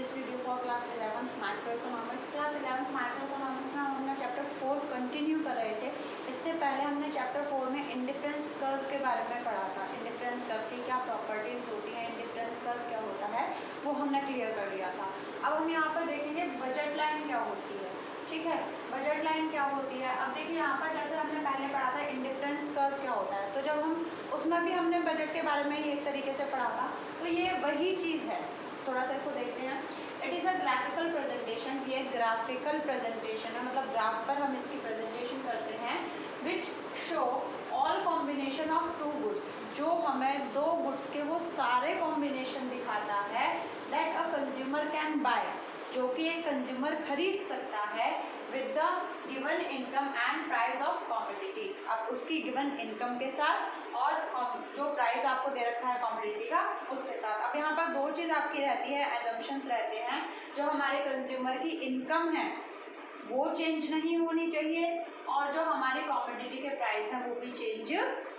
This video for class 11th micro economics. Class 11th micro economics में हमने chapter 4 continue कर रहे थे। इससे पहले हमने चैप्टर 4 में इंडिफरेंस कर्व के बारे में पढ़ा था। इंडिफरेंस कर्व की क्या प्रॉपर्टीज़ होती हैं, इंडिफरेंस कर्व क्या होता है, वो हमने क्लियर कर लिया था। अब हम यहाँ पर देखेंगे बजट लाइन क्या होती है। ठीक है, बजट लाइन क्या होती है। अब देखिए यहाँ पर जैसे हमने पहले पढ़ा था इंडिफरेंस कर्व क्या होता है, तो जब हम उसमें भी हमने बजट के बारे में ही एक तरीके से पढ़ा था, तो ये वही चीज़ है। थोड़ा सा इसको देखते हैं। It is a graphical presentation. ये ग्राफिकल प्रेजेंटेशन है, मतलब ग्राफ पर हम इसकी प्रेजेंटेशन करते हैं। Which show all combination of two goods, जो हमें दो गुड्स के वो सारे कॉम्बिनेशन दिखाता है। That a consumer can bye, जो कि एक कंज्यूमर खरीद सकता है with the given income and price of commodity. अब उसकी गिवन इनकम के साथ और जो प्राइस आपको दे रखा है कॉमोडिटी का उसके साथ। अब यहाँ पर दो चीज़ आपकी रहती है, एजम्पशंस रहते हैं। जो हमारे कंज्यूमर की इनकम है वो चेंज नहीं होनी चाहिए, और जो हमारी कॉमोडिटी के प्राइस हैं वो भी चेंज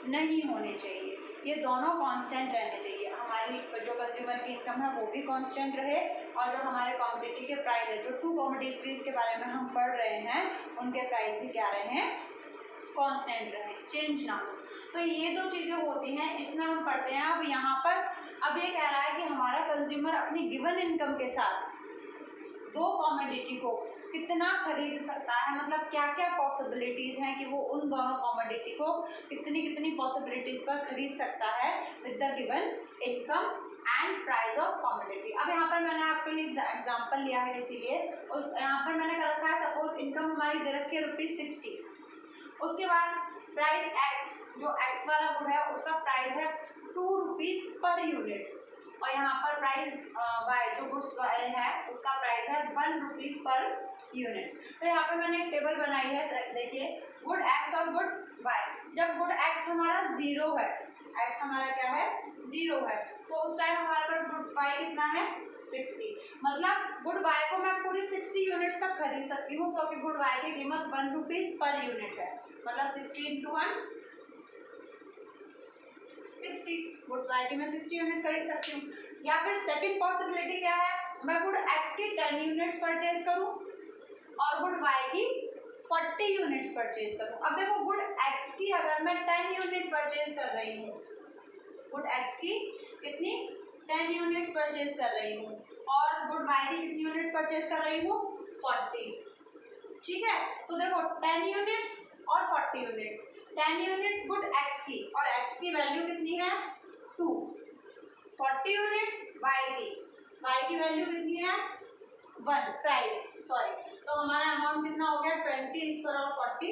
नहीं होने चाहिए। ये दोनों कांस्टेंट रहने चाहिए। हमारी जो कंज्यूमर की इनकम है वो भी कांस्टेंट रहे, और जो हमारे कॉमोडिटी के प्राइस है, जो टू कॉमोडिटीज़ के बारे में हम पढ़ रहे हैं, उनके प्राइस भी क्या रहे हैं, कांस्टेंट रहे, चेंज ना हो। तो ये दो चीज़ें होती हैं, इसमें हम पढ़ते हैं। अब यहाँ पर अब ये कह रहा है कि हमारा कंज्यूमर अपनी गिवन इनकम के साथ दो कॉमोडिटी को कितना खरीद सकता है, मतलब क्या क्या पॉसिबिलिटीज़ हैं कि वो उन दोनों कॉमोडिटी को कितनी कितनी पॉसिबिलिटीज़ पर खरीद सकता है with the given income and price of commodity. अब यहाँ पर मैंने आपके लिए एग्जांपल लिया है, इसीलिए उस यहाँ पर मैंने कर रखा है, सपोज इनकम हमारी दे रखी है ₹60। उसके बाद प्राइस एक्स, जो एक्स वाला गुड है उसका प्राइस है ₹2 पर यूनिट, और यहाँ पर प्राइस वाई जो गुड्स वाले है उसका प्राइस है ₹1 पर यूनिट। तो यहाँ पर मैंने एक टेबल बनाई है, देखिए गुड एक्स और गुड वाई। जब गुड एक्स हमारा 0 है, एक्स हमारा क्या है 0 है, तो उस टाइम हमारे पास गुड वाई कितना है 60। मतलब गुड वाई को मैं पूरी 60 यूनिट्स तक खरीद सकती हूँ, क्योंकि गुड वाई की कीमत ₹1 पर यूनिट है। मतलब 60 × 1 60, गुड्स वाई की मैं 60 यूनिट खरीद सकती हूँ। या फिर सेकंड पॉसिबिलिटी क्या है, मैं गुड एक्स की 10 यूनिट्स परचेज करूँ और गुड वाई की 40 यूनिट्स परचेज करूँ। अब देखो गुड एक्स की अगर मैं 10 यूनिट परचेज कर रही हूँ, गुड एक्स की कितनी 10 यूनिट्स परचेज कर रही हूँ, और गुड वाई की कितनी यूनिट्स परचेज कर रही हूँ 40। ठीक है, तो देखो 10 यूनिट्स और 40 यूनिट्स। 10 यूनिट्स गुड एक्स की, और एक्स की वैल्यू कितनी है 2। 40 यूनिट्स वाई की वैल्यू कितनी है 1 प्राइस, सॉरी। तो हमारा अमाउंट कितना हो गया 20 इस पर और 40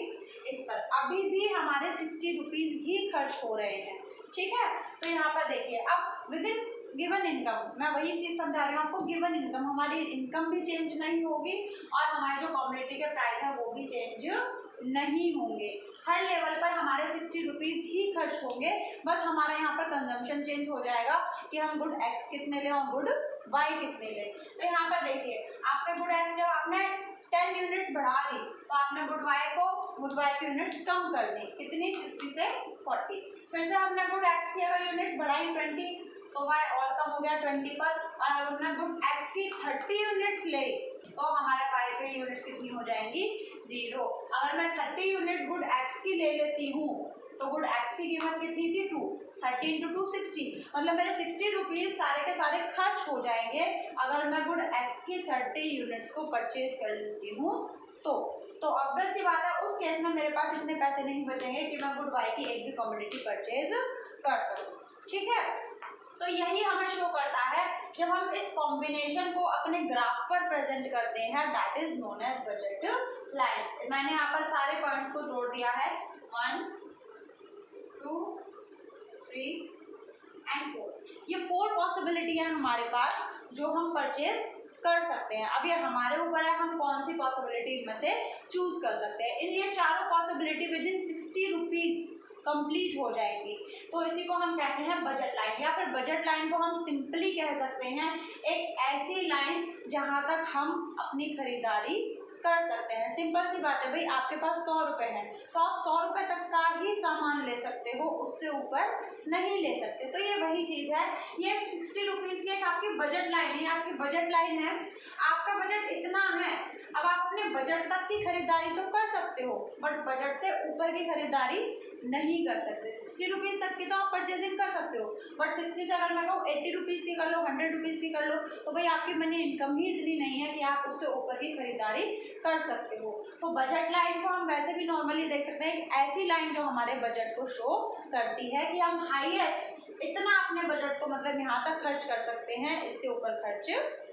इस पर। अभी भी हमारे ₹60 ही खर्च हो रहे हैं। ठीक है, तो यहाँ पर देखिए अब विद इन गिवन इनकम, मैं वही चीज़ समझा रही हूँ आपको। गिवन इनकम, हमारी इनकम भी चेंज नहीं होगी और हमारे जो कॉमोडिटी के प्राइस है वो भी चेंज नहीं होंगे। हर लेवल पर हमारे ₹60 ही खर्च होंगे। बस हमारा यहाँ पर कंजम्पशन चेंज हो जाएगा कि हम गुड एक्स कितने लें और गुड वाई कितने लें। तो यहाँ पर देखिए आपके गुड एक्स जब आपने 10 यूनिट्स बढ़ा दी, तो आपने गुड वाई की यूनिट्स कम कर दी, कितनी 60 से 40। फिर से हमने गुड एक्स की अगर यूनिट्स बढ़ाई 20, तो वाई और कम हो गया 20 पर, और अगर हमने गुड एक्स की 30 यूनिट्स ले तो हमारे वाई पे यूनिट्स कितनी हो जाएंगी 0। अगर मैं 30 यूनिट गुड एक्स की ले लेती हूँ तो गुड एक्स की कीमत कितनी थी 2, 30 × 2 60, मतलब मेरे ₹60 सारे के सारे खर्च हो जाएंगे अगर मैं गुड एक्स की 30 यूनिट्स को परचेज कर लेती हूँ। तो ऑब्वियस सी बात है उस केस में मेरे पास इतने पैसे नहीं बचेंगे कि मैं गुड वाई की एक भी कमोडिटी परचेज कर सकूँ। ठीक है, तो यही हमें शो करता है जब हम इस कॉम्बिनेशन को अपने ग्राफ पर प्रेजेंट करते हैं, that is known as budget line. मैंने यहाँ पर सारे पॉइंट्स को जोड़ दिया है, 1 2 3 एंड 4। ये 4 पॉसिबिलिटी है हमारे पास जो हम परचेज कर सकते हैं। अब ये हमारे ऊपर है हम कौन सी पॉसिबिलिटी में से चूज कर सकते हैं। इन ये चारों पॉसिबिलिटी विद इन ₹60 कंप्लीट हो जाएंगी, तो इसी को हम कहते हैं बजट लाइन। या फिर बजट लाइन को हम सिंपली कह सकते हैं एक ऐसी लाइन जहां तक हम अपनी खरीदारी कर सकते हैं। सिंपल सी बात है भाई, आपके पास ₹100 हैं तो आप ₹100 तक का ही सामान ले सकते हो, उससे ऊपर नहीं ले सकते। तो ये वही चीज़ है, ये 60 रुपीज़ की एक आपकी बजट लाइन है, आपकी बजट लाइन है, आपका बजट इतना है, अब आप अपने बजट तक की खरीदारी तो कर सकते हो बट बजट से ऊपर की खरीदारी नहीं कर सकते। 60 रुपीज़ तक की तो आप परचेजिंग कर सकते हो बट 60 से अगर मैं कहूँ 80 रुपीज़ की कर लो, 100 रुपीज़ की कर लो, तो भाई आपकी मनी इनकम ही इतनी नहीं है कि आप उससे ऊपर की खरीदारी कर सकते हो। तो बजट लाइन को हम वैसे भी नॉर्मली देख सकते हैं, एक ऐसी लाइन जो हमारे बजट को शो करती है कि हम हाईएस्ट इतना अपने बजट को मतलब यहाँ तक खर्च कर सकते हैं, इससे ऊपर खर्च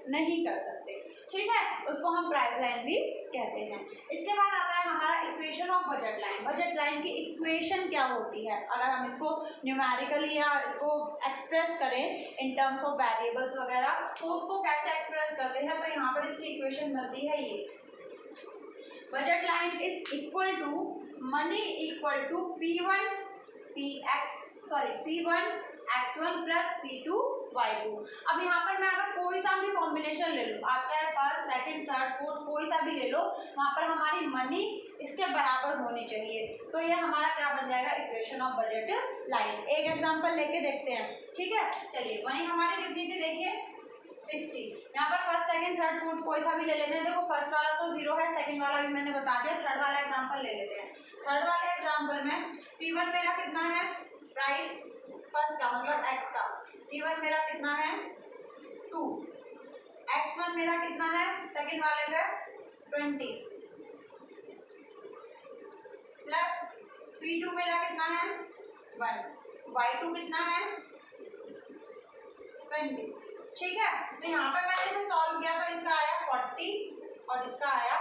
नहीं कर सकते। ठीक है, उसको हम प्राइस लाइन भी कहते हैं। इसके बाद आता है हमारा equation of budget line. Budget line की इक्वेशन क्या होती है, अगर हम इसको न्यूमेरिकली या इसको एक्सप्रेस करें इन टर्म्स ऑफ वेरिएबल्स वगैरह, तो उसको कैसे एक्सप्रेस करते हैं, तो यहाँ पर इसकी इक्वेशन मिलती है ये, budget line is equal to money equal to P1 x1 plus P2 y2। अब यहाँ पर मैं अगर कोई सा भी कॉम्बिनेशन ले लूँ, आप चाहे फर्स्ट सेकंड थर्ड फोर्थ कोई सा भी ले लो, वहाँ पर हमारी मनी इसके बराबर होनी चाहिए, तो ये हमारा क्या बन जाएगा, इक्वेशन ऑफ बजट लाइन। एक एग्जांपल लेके देखते हैं। ठीक है, चलिए मनी हमारी कितनी थी, देखिए 60। यहाँ पर फर्स्ट सेकंड थर्ड फोर्थ कोई सा भी ले लेते हैं। देखो फर्स्ट वाला तो 0 है, सेकंड वाला भी मैंने बता दिया, थर्ड वाला एग्जांपल ले लेते हैं। थर्ड वाले एग्जांपल में P1 मेरा कितना है, प्राइस फर्स्ट का मतलब x का, P1 मेरा कितना है 2, x1 मेरा कितना है सेकंड वाले का 20, प्लस P2 मेरा कितना है 1, y2 कितना है 20। ठीक है, तो यहाँ पे मैंने इसे सॉल्व किया तो इसका आया 40 और इसका आया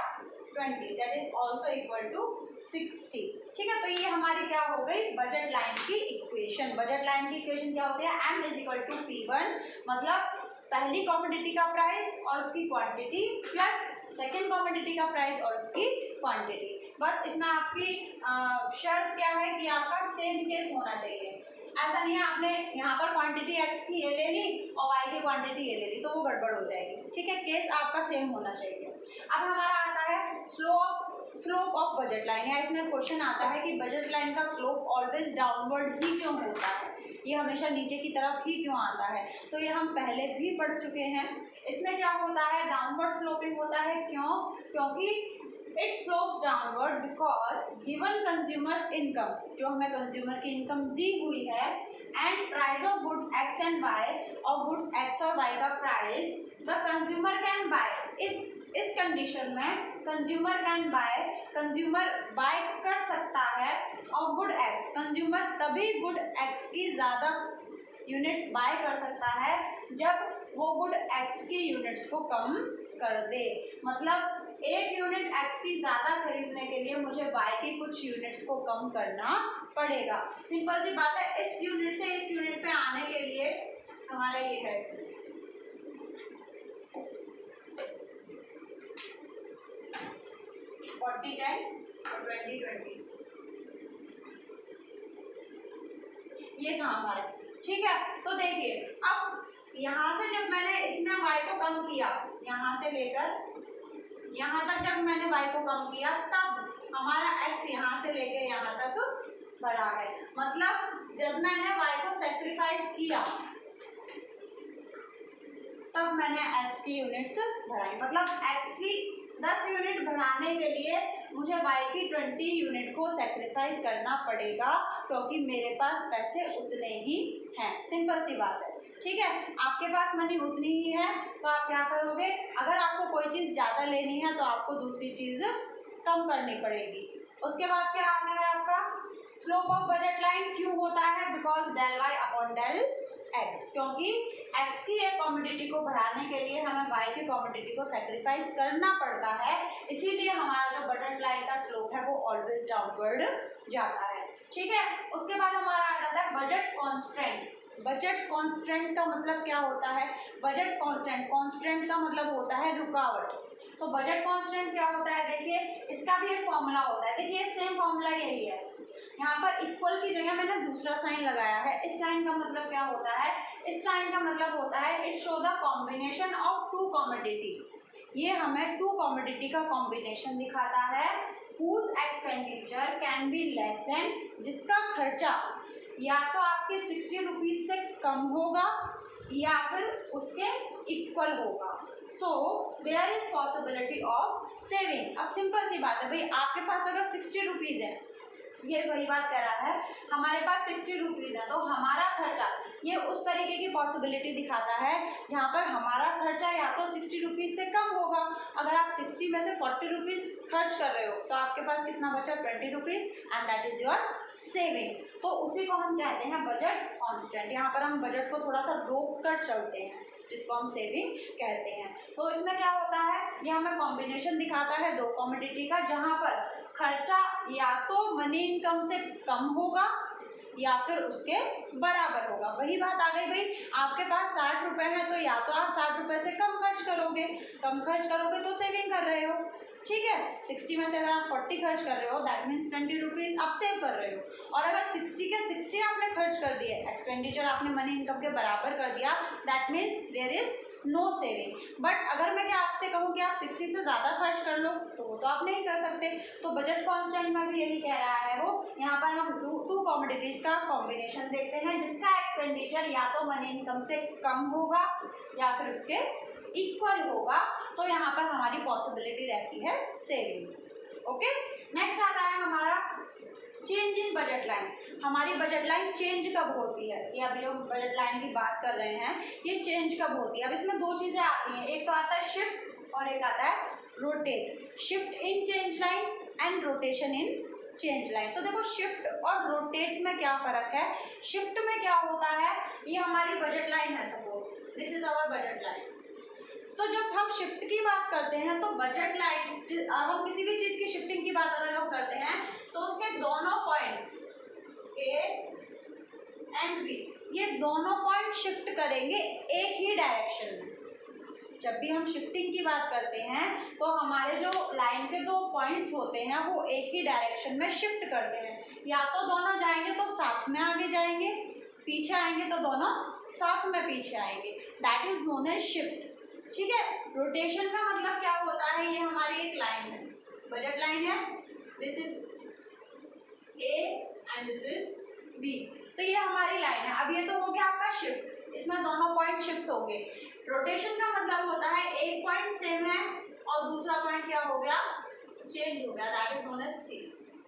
20, that is also equal to 60। ठीक है, तो ये हमारी क्या हो गई, बजट लाइन की इक्वेशन। बजट लाइन की इक्वेशन क्या होती है, m is equal to P1 मतलब पहली कमोडिटी का प्राइस और उसकी क्वांटिटी प्लस सेकेंड कमोडिटी का प्राइस और उसकी क्वांटिटी। बस इसमें आपकी शर्त क्या है कि आपका सेम केस होना चाहिए। ऐसा नहीं है आपने यहाँ पर क्वांटिटी x की ये ले ली और y की क्वांटिटी ये ले ली, तो वो गड़बड़ हो जाएगी। ठीक है, केस आपका सेम होना चाहिए। अब हमारा आता है स्लोप ऑफ बजट लाइन, या इसमें क्वेश्चन आता है कि बजट लाइन का स्लोप ऑलवेज डाउनवर्ड ही क्यों होता है, ये हमेशा नीचे की तरफ ही क्यों आता है। तो ये हम पहले भी पढ़ चुके हैं। इसमें क्या होता है, डाउनवर्ड स्लोपिंग होता है, क्योंकि it slopes downward because given consumer's income, जो हमें कंज्यूमर की इनकम दी हुई है, and price of goods x and y, और गुड्स एक्स और वाई का price the consumer can buy. इस कंडीशन में कंज्यूमर बाय कर सकता है और गुड एक्स, कंज्यूमर तभी गुड एक्स की ज़्यादा यूनिट्स बाय कर सकता है जब वो गुड एक्स की यूनिट्स को कम कर दे। मतलब एक यूनिट एक्स की ज़्यादा खरीदने के लिए मुझे वाई की कुछ यूनिट्स को कम करना पड़ेगा। सिंपल सी बात है, इस यूनिट से इस यूनिट पे आने के लिए हमारा ये है 40-10 और 20-20, ये था हमारा। ठीक है, तो देखिए अब यहाँ से जब मैंने इतना y को कम किया, यहाँ से लेकर यहाँ तक जब मैंने y को कम किया, तब हमारा x यहाँ से लेकर यहाँ तक बढ़ा है। मतलब जब मैंने y को सेक्रीफाइस किया तब मैंने x की यूनिट्स बढ़ाई। मतलब x की 10 यूनिट बढ़ाने के लिए मुझे y की 20 यूनिट को सेक्रीफाइस करना पड़ेगा, क्योंकि मेरे पास पैसे उतने ही हैं। सिंपल सी बात है। ठीक है, आपके पास मनी उतनी ही है तो आप क्या करोगे, अगर आपको कोई चीज़ ज़्यादा लेनी है तो आपको दूसरी चीज़ कम करनी पड़ेगी। उसके बाद क्या आता है आपका स्लोप ऑफ बजट लाइन क्यों होता है, because del y upon del x, क्योंकि एक्स की एक कमोडिटी को बढ़ाने के लिए हमें वाई की कमोडिटी को सेक्रीफाइस करना पड़ता है, इसीलिए हमारा जो बजट लाइन का स्लोप है वो ऑलवेज डाउनवर्ड जाता है। ठीक है, उसके बाद हमारा आ जाता है बजट कॉन्स्टेंट। बजट कांस्टेंट का मतलब क्या होता है, बजट कांस्टेंट का मतलब होता है रुकावट। तो बजट कांस्टेंट क्या होता है, देखिए इसका भी एक फॉर्मूला होता है। देखिए सेम फॉर्मूला यही है, यहाँ पर इक्वल की जगह मैंने दूसरा साइन लगाया है। इस साइन का मतलब क्या होता है, इस साइन का मतलब होता है it show the combination of two commodity. ये हमें टू कमोडिटी का कॉम्बिनेशन दिखाता है, whose expenditure can be less than, जिसका खर्चा या तो आपके 60 रुपीज से कम होगा या फिर उसके इक्वल होगा। So there is possibility of saving. अब सिंपल सी बात है भाई, आपके पास अगर 60 रुपीज है, ये वही बात कर रहा है, हमारे पास 60 रुपीज है, तो हमारा खर्चा ये उस तरीके की पॉसिबिलिटी दिखाता है जहाँ पर हमारा खर्चा या तो 60 रुपीज से कम होगा। अगर आप 60 में से 40 रुपीज खर्च कर रहे हो तो आपके पास कितना बचा, 20 rupees, and that is your saving. तो उसी को हम कहते हैं बजट कांस्टेंट। यहाँ पर हम बजट को थोड़ा सा रोक कर चलते हैं, जिसको हम सेविंग कहते हैं। तो इसमें क्या होता है, ये हमें कॉम्बिनेशन दिखाता है दो कमोडिटी का, जहाँ पर खर्चा या तो मनी इनकम से कम होगा या फिर उसके बराबर होगा। वही बात आ गई भाई, आपके पास 60 रुपए है तो या तो आप 60 रुपए से कम खर्च करोगे, कम खर्च करोगे तो सेविंग कर रहे हो, ठीक है। 60 में से अगर आप 40 खर्च कर रहे हो, दैट मीन्स 20 रुपीज आप सेव कर रहे हो। और अगर 60 के 60 आपने खर्च कर दिए, एक्सपेंडिचर आपने मनी इनकम के बराबर कर दिया, that means there is no saving. But अगर मैं क्या आपसे कहूँ कि आप 60 से ज़्यादा खर्च कर लो, तो वो तो आप नहीं कर सकते। तो बजट कांस्टेंट में भी यही कह रहा है वो। यहाँ पर हम टू कमोडिटीज का कॉम्बिनेशन देखते हैं, जिसका एक्सपेंडिचर या तो मनी इनकम से कम होगा या फिर उसके इक्वल होगा, तो यहाँ पर हमारी पॉसिबिलिटी रहती है सेविंग। ओके, नेक्स्ट आता है हमारा चेंज इन बजट लाइन। हमारी बजट लाइन चेंज कब होती है, ये अभी जो बजट लाइन की बात कर रहे हैं, ये चेंज कब होती है। अब इसमें दो चीज़ें आती हैं, एक तो आता है शिफ्ट और एक आता है rotate. Shift in change line and rotation in change line. तो देखो शिफ्ट और रोटेट में क्या फ़र्क है। शिफ्ट में क्या होता है, ये हमारी बजट लाइन है, suppose this is our budget line. तो जब हम शिफ्ट की बात करते हैं तो बजट लाइन, हम किसी भी चीज़ की शिफ्टिंग की बात अगर हम करते हैं तो उसके दोनों पॉइंट ए एंड बी, ये दोनों पॉइंट शिफ्ट करेंगे एक ही डायरेक्शन में। जब भी हम शिफ्टिंग की बात करते हैं तो हमारे जो लाइन के दो पॉइंट्स होते हैं वो एक ही डायरेक्शन में शिफ्ट करते हैं। या तो दोनों जाएंगे तो साथ में आगे जाएंगे, पीछे आएंगे तो दोनों साथ में पीछे आएंगे, that is known as shift, ठीक है। रोटेशन का मतलब क्या होता है, ये हमारी एक लाइन है, बजट लाइन है, this is a and this is b, तो ये हमारी लाइन है। अब ये तो हो गया आपका शिफ्ट, इसमें दोनों पॉइंट शिफ्ट हो गए। रोटेशन का मतलब होता है एक पॉइंट सेम है और दूसरा पॉइंट क्या हो गया, चेंज हो गया, that is known as c,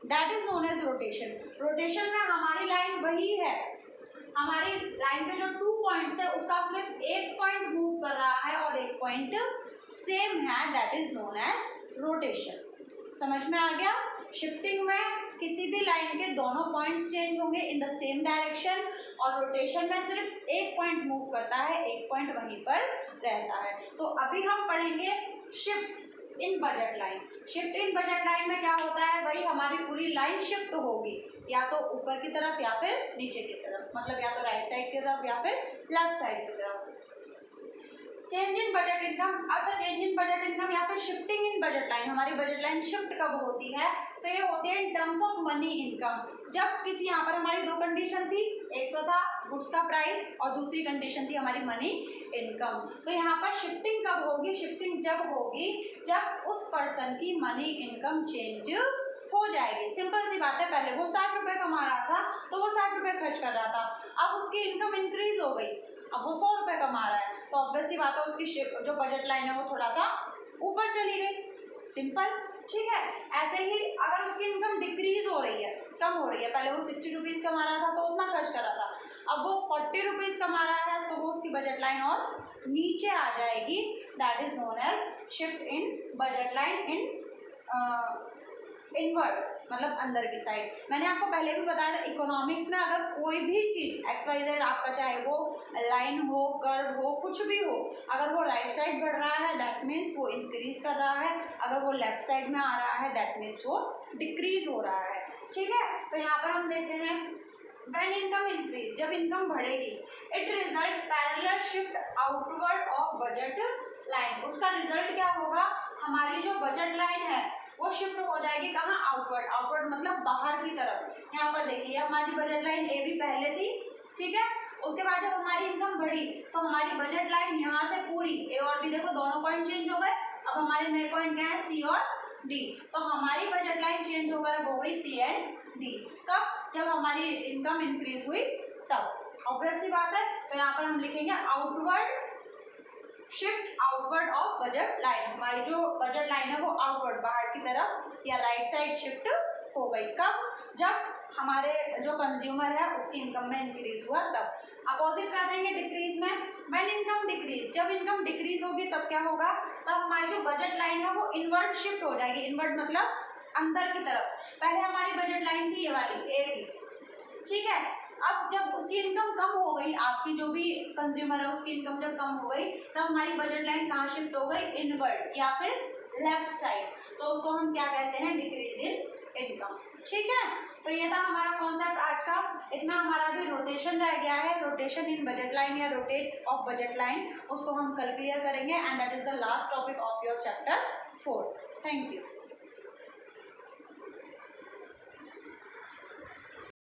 that is known as rotation. Rotation में हमारी लाइन वही है, हमारी लाइन के जो 2 पॉइंट्स है उसका सिर्फ एक पॉइंट मूव कर रहा है और एक पॉइंट सेम है, that is known as rotation. समझ में आ गया। शिफ्टिंग में किसी भी लाइन के दोनों पॉइंट्स चेंज होंगे इन द सेम डायरेक्शन, और रोटेशन में सिर्फ एक पॉइंट मूव करता है, एक पॉइंट वहीं पर रहता है। तो अभी हम पढ़ेंगे shift in budget line. Shift in budget line में क्या होता है भाई, हमारी पूरी लाइन शिफ्ट होगी या तो ऊपर की तरफ या फिर नीचे की तरफ, मतलब या तो राइट साइड की तरफ या फिर लेफ्ट साइड की तरफ। चेंज इन बजट इनकम, अच्छा चेंज इन बजट इनकम या फिर शिफ्टिंग इन बजट लाइन, हमारी बजट लाइन शिफ्ट कब होती है, तो ये होती है in terms of money income. जब किसी, यहाँ पर हमारी दो कंडीशन थी, एक तो था गुड्स का प्राइस और दूसरी कंडीशन थी हमारी मनी इनकम। तो यहाँ पर शिफ्टिंग कब होगी, शिफ्टिंग जब होगी जब उस पर्सन की मनी इनकम चेंज हो जाएगी। सिंपल सी बात है, पहले वो 60 रुपये कमा रहा था तो वो 60 रुपये खर्च कर रहा था, अब उसकी इनकम इंक्रीज हो गई, अब वो 100 रुपये कमा रहा है, तो ऑब्वियस सी बात है उसकी जो बजट लाइन है वो थोड़ा सा ऊपर चली गई, सिंपल, ठीक है। ऐसे ही अगर उसकी इनकम डिक्रीज हो रही है, कम हो रही है, पहले वो 60 रुपीज़ कमा रहा था तो उतना खर्च कर रहा था, अब वो 40 रुपीज़ कमा रहा है तो वो उसकी बजट लाइन और नीचे आ जाएगी, that is known as shift in budget line in inward, मतलब अंदर की साइड। मैंने आपको पहले भी बताया था, इकोनॉमिक्स में अगर कोई भी चीज़ XYZ आपका, चाहे वो लाइन हो, कर्व हो, कुछ भी हो, अगर वो राइट साइड बढ़ रहा है दैट मीन्स वो इंक्रीज कर रहा है, अगर वो लेफ्ट साइड में आ रहा है दैट मीन्स वो डिक्रीज हो रहा है, ठीक है। तो यहाँ पर हम देखते हैं व्हेन इनकम इंक्रीज, जब इनकम बढ़ेगी, it result parallel shift outward of budget line. उसका रिजल्ट क्या होगा, हमारी जो बजट लाइन है वो शिफ्ट हो जाएगी कहाँ, आउटवर्ड, आउटवर्ड मतलब बाहर की तरफ। यहाँ पर देखिए हमारी बजट लाइन ए भी पहले थी, ठीक है, उसके बाद जब हमारी इनकम बढ़ी तो हमारी बजट लाइन यहाँ से पूरी ए और बी, देखो दोनों पॉइंट चेंज हो गए, अब हमारे नए पॉइंट क्या है, सी और डी, तो हमारी बजट लाइन चेंज होकर अब हो गई सी एंड डी। कब, जब हमारी इनकम इंक्रीज हुई तब। ऑब्वियसली बात है, तो यहाँ पर हम लिखेंगे outward shift outward of budget line. हमारी जो बजट लाइन है वो आउटवर्ड बाहर की तरफ या राइट साइड शिफ्ट हो गई। कब? जब हमारे जो कंज्यूमर है उसकी इनकम में इंक्रीज हुआ तब। अपोजिट कर देंगे डिक्रीज में, व्हेन इनकम डिक्रीज, जब इनकम डिक्रीज होगी तब क्या होगा, तब हमारी जो बजट लाइन है वो इनवर्ड शिफ्ट हो जाएगी। इनवर्ड मतलब अंदर की तरफ। पहले हमारी बजट लाइन थी ये वाली ए बी, ठीक है। अब जब उसकी इनकम कम हो गई, आपकी जो भी कंज्यूमर है उसकी इनकम जब कम हो गई, तब हमारी बजट लाइन कहाँ शिफ्ट हो गई, इनवर्ड या फिर लेफ्ट साइड। तो उसको हम क्या कहते हैं, डिक्रीज इन इनकम, ठीक है। तो ये था हमारा कॉन्सेप्ट आज का। इसमें हमारा भी रोटेशन रह गया है, रोटेशन इन बजट लाइन या रोटेट ऑफ बजट लाइन, उसको हम कल क्लियर करेंगे and that is the last topic of your chapter 4। Thank you.